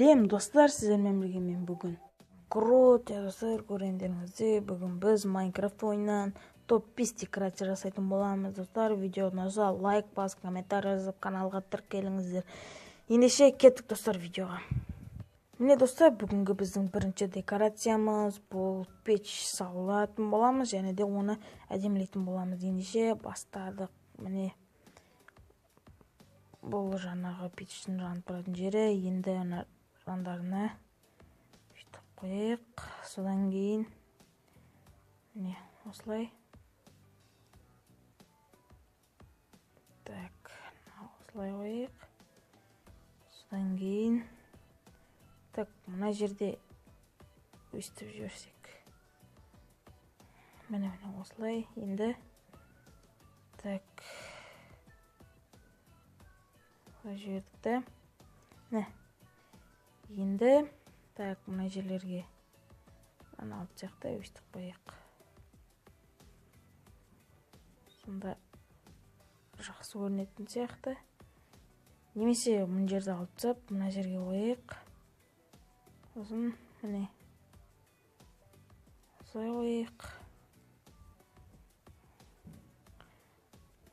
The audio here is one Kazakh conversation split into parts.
Сәлем достар, сіздермен бірге мен бүгін круто достар, көргендеріңізде бүгін біз Майнкрафт ойынынан топ-5 декорация жасайтын боламыз. Достар, видеоны ұнаса лайк басып, комментарий жазып, каналға тіркеліңіздер. Ендеше кеттік достар видеоға. Міне достар, бүгінгі біздің бірінші декорациямыз бұл пеш салатын боламыз, және де оны әдемілейтін боламыз. Ендеше бастадық. Міне бұл жаңағы пештің жанып тұратын жері. Енді жандарына бүйтіп қойық. Содан кейін міне осылай. Так, осылай қойық. Содан кейін так, мына жерде өстіп жіберсек. Міне осылай. Енді так жібердік та. Енді так, мына жерлерге ана алып жақта өстіп қойық. Сонда жақсы көрінетін сияқты. Немесе мына жерді алып тастап, мына жерге қойық. Сосын міне осылай қойық.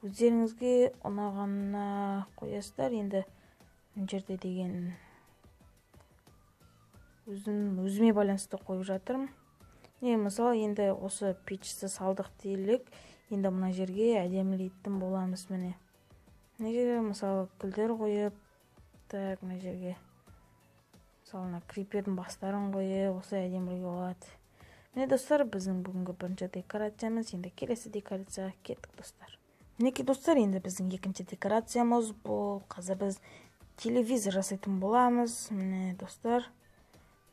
Өздеріңізге ұнағанына қоясыздар. Енді мына жерде деген өзіме байланысты қойып жатырмын. Мысалы, енді осы пешті салдық делік. Енді мына жерге әдемілейтін боламыз. Міне мына жерге мысалы гүлдер қойып, так, мына жерге мысалы крипердің бастарын қойып, осы әдемілеуге болады. Міне достар, біздің бүгінгі бірінші декорациямыз. Енді келесі декорацияға кеттік достар. Мінекей достар, енді біздің екінші декорациямыз бұл. Қазір біз телевизор жасайтын боламыз. Міне достар,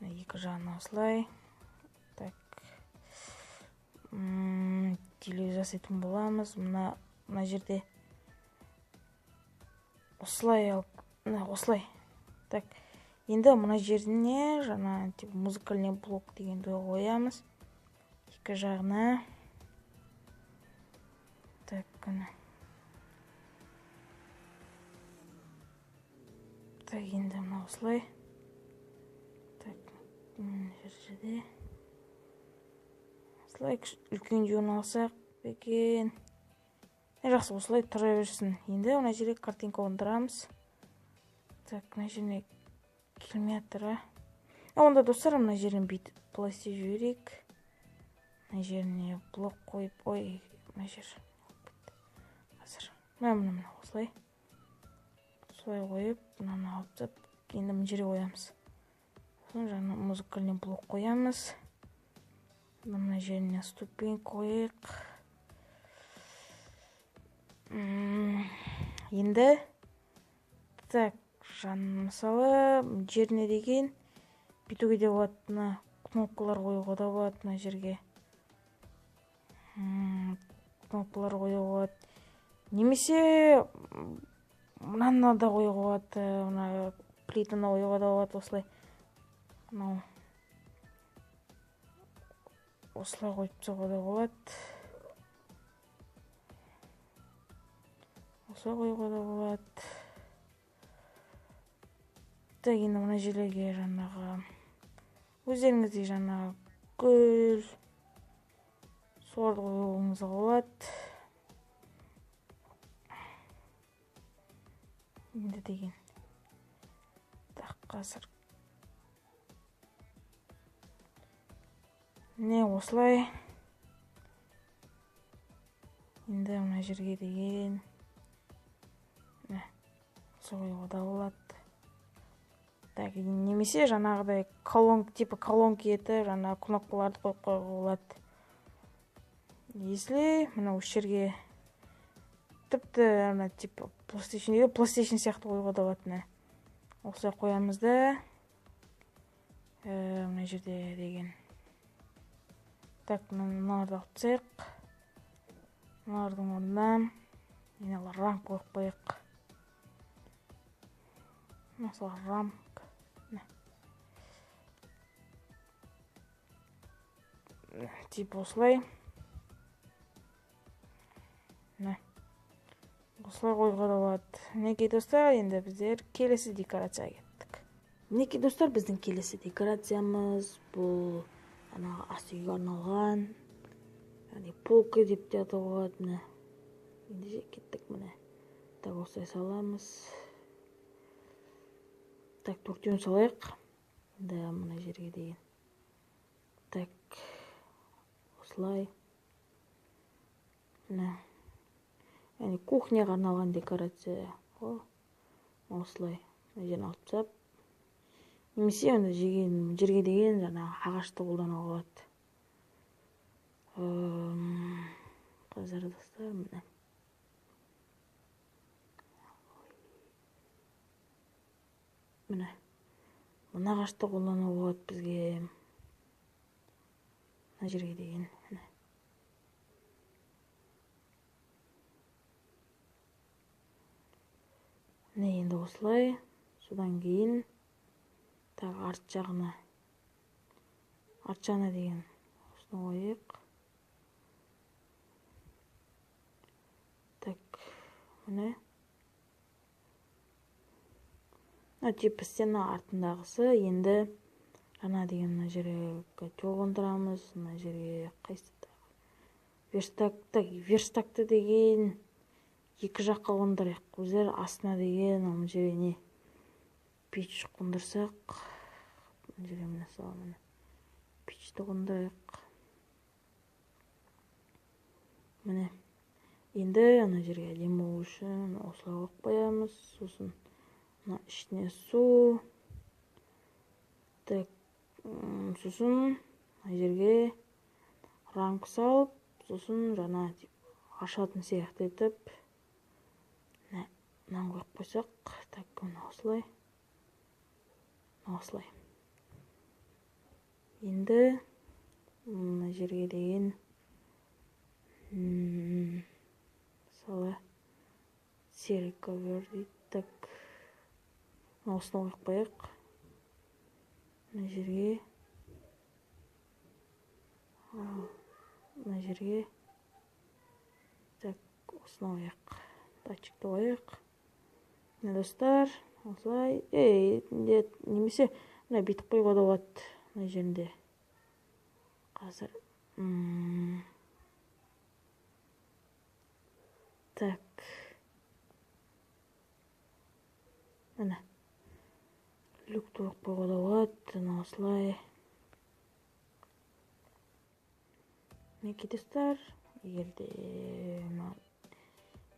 екі жағына осылай. Так, телевизор жасайтын боламыз. Мына жерде осылай алып, осылай. Так, енді мына жеріне жаңа музыкальный блок дегенді қоямыз. Екі жағына. Так, қана. Так, енді мына осылай. Так, жерде. Осылай үлкен жөн алсақ екен. Жақсы, осылай тұра берсін. Енді мына жерге картинка қондырамыз. Так, мына жеріне келмей жатыр. Онда достар, мына жерін бүйтіп пластик жіберейік. Мына жеріне блок қойып, ой, мына жер. Қазір. Мына осылай. Осылай қойып, мынаны алып тастап, енді мына жерге қоямыз. Жаңа музыкальный блок қоямыз. Мына жеріне ступенька қойық. Енді так, мысалы жеріне деген бүйтуге де болады, мына кнопкалар қоюға да болады. Мына жерге кнопкалар қоюға болады. Немесе мынаны да қоюға болады, мына плитаны қоюға да болады. Осылай осылай қойып тастауға да болады. Осылай қоюға да болады. Так, енді мына жерлерге жаңағы өздеріңізде жаңағы гүл соларды қоюыңызға болады. Енді деген. Так, қазір. Не осылай. Енді мына жерге деген қоюға да болады. Так, немесе жаңағыдай колонки етіп, жаңағы кнопкаларды қойып қоюға болады. Если мына осы жерге тіпті PlayStation сияқты қоюға да болады. Осылай қоямыз да. Мына жерде деген. Так, мыналарды алып тастайық. Мыналардың орнына мыналар рамка қойып қойық. Мысалы рамка. Тип осылай. Осылай қойға да болады. Мінекей достар, енді біздер келесі декорацияға кеттік. Мінекей достар, біздің келесі декорациямыз бұл ас үйге арналған, яғни полка деп те атауға болады. Міне енді кеттік. Міне так осылай саламыз. Так, төртеуін салайық. Да, мына жерге дейін. Так, осылай. Міне, яғни кухняға арналған декорация. Осылай мына жерін алып тастап, немесе онда жерге деген ағашты қолдануға болады. Қазір достар, міне мына ағашты қолдануға болады бізге. Мына жерге деген. Міне енді осылай. Содан кейін арт жағына деген осыны қойып. Так, міне. Типа стена артындағысы. Енді жаңа деген мына жерге котел қондырамыз. Мына жерге верстакты деген екі жаққа қондырайық. Өзер астына деген мына жерге не пеш қондырсақ, мына жерге міне пешті қондырайық. Міне енді ана жерге әдемі болу үшін осылай қойып қоямыз. Сосын мына ішіне су. Так, сосын мына жерге рамка салып, сосын жаңа ашатын сияқты етіп мынаны қойып қойсақ. Так, мына осылай. Осылай. Енді мына жерге деген мысалы серый ковер дейді. Так, осыны қойып қояйық. Мына жерге так, осыны қояйық. Датчикті қояйық. Міне достар, осылай. Немесе мына бүйтіп қоюға да болады. Мына жерінде қазір так, міне люкті қойып қоюға да болады. Осылай. Мінекей достар, егерде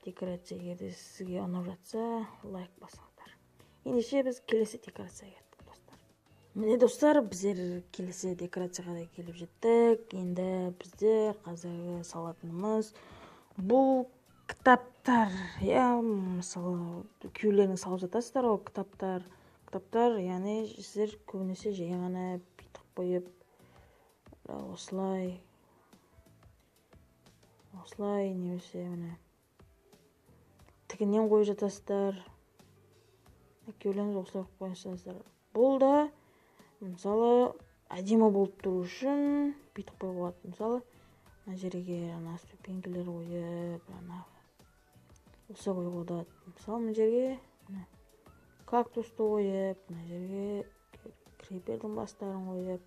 декорация сізге ұнап жатса, лайк басыңыздар. Ендеше біз келесі декорацияға кеттік достар. Міне достар, біздер келесі декорацияға да келіп жеттік. Енді біздер қазіргі салатынымыз бұл кітаптар. Мысалы, күйеулеріңіз салып жатасыздар ғой, кітаптар, яғни сіздер көбінесе жай ғана бүйтіп қойып, осылай немесе міне тігінен қойып жатасыздар. Күйеулеріңіз осылай қойып жатасыздар. Бұл да мысалы әдемі болып тұру үшін бүйтіп қоюға болады. Мысалы мына жерге ступенькілер қойып, осылай қоюға болады. Мысалы мына жерге кактусты қойып, мына жерге крепердің бастарын қойып,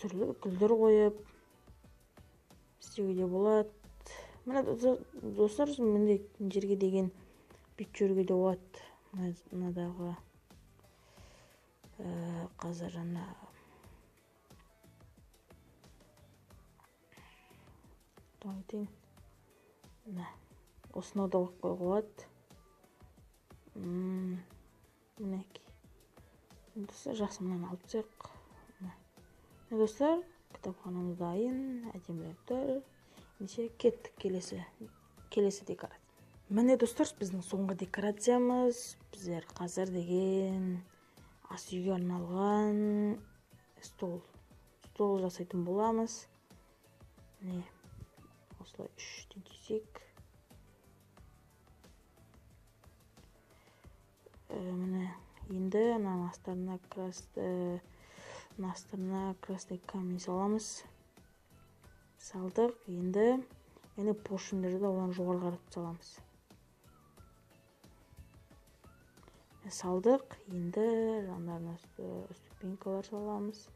түрлі гүлдер қойып істеуге де болады. Міне достар, міне жерге деген бүйтіп жүруге де болады. Мынадағы қазір жаңа осыны да қойып қоюға болады. Мінекей. Достар, жақсы мынаны алып тастайық. Достар, кітапханамыз дайын, әдемілеп тұр. Ендеше кеттік келесі декорация. Міне достар, біздің соңғы декорациямыз біздер қазір деген ас үйге арналған стол жасайтын боламыз. Міне осылай 3-тен түйсек. Міне енді астарына красный камень саламыз. Салдық. Енді поршындарды да одан жоғары қаратып саламыз. салдық. Енді жандардың ступенькалар саламыз.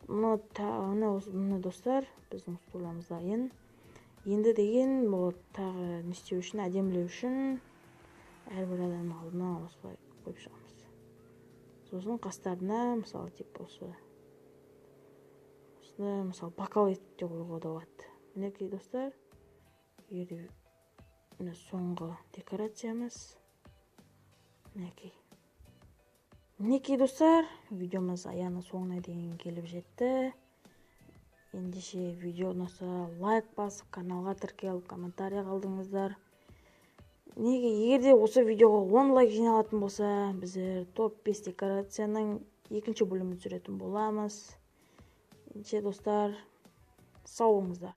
Мұны достар, біздің стулымыз дайын. Енді деген бұл тағы не істеу үшін, әдемілеу үшін әрбір адамның алдына осылай қойып шығамыз. Сосын қастарына, мысалы, тип осыны, мысалы, бокал етіп те қоюға да болады. Мінекей достар, егер соңғы декорациямыз. Мінекей достар, видеомыз аяғының соңына дейін келіп жетті. Ендеше видео ұнаса лайк басып, каналға тіркеліп, комментарий қалдыңыздар. Егер де осы видеоға 10 лайк жиналатын болса, біздер топ 5 декорацияның екінші бөлімін түсіретін боламыз. Ендеше достар, сау болыңыздар.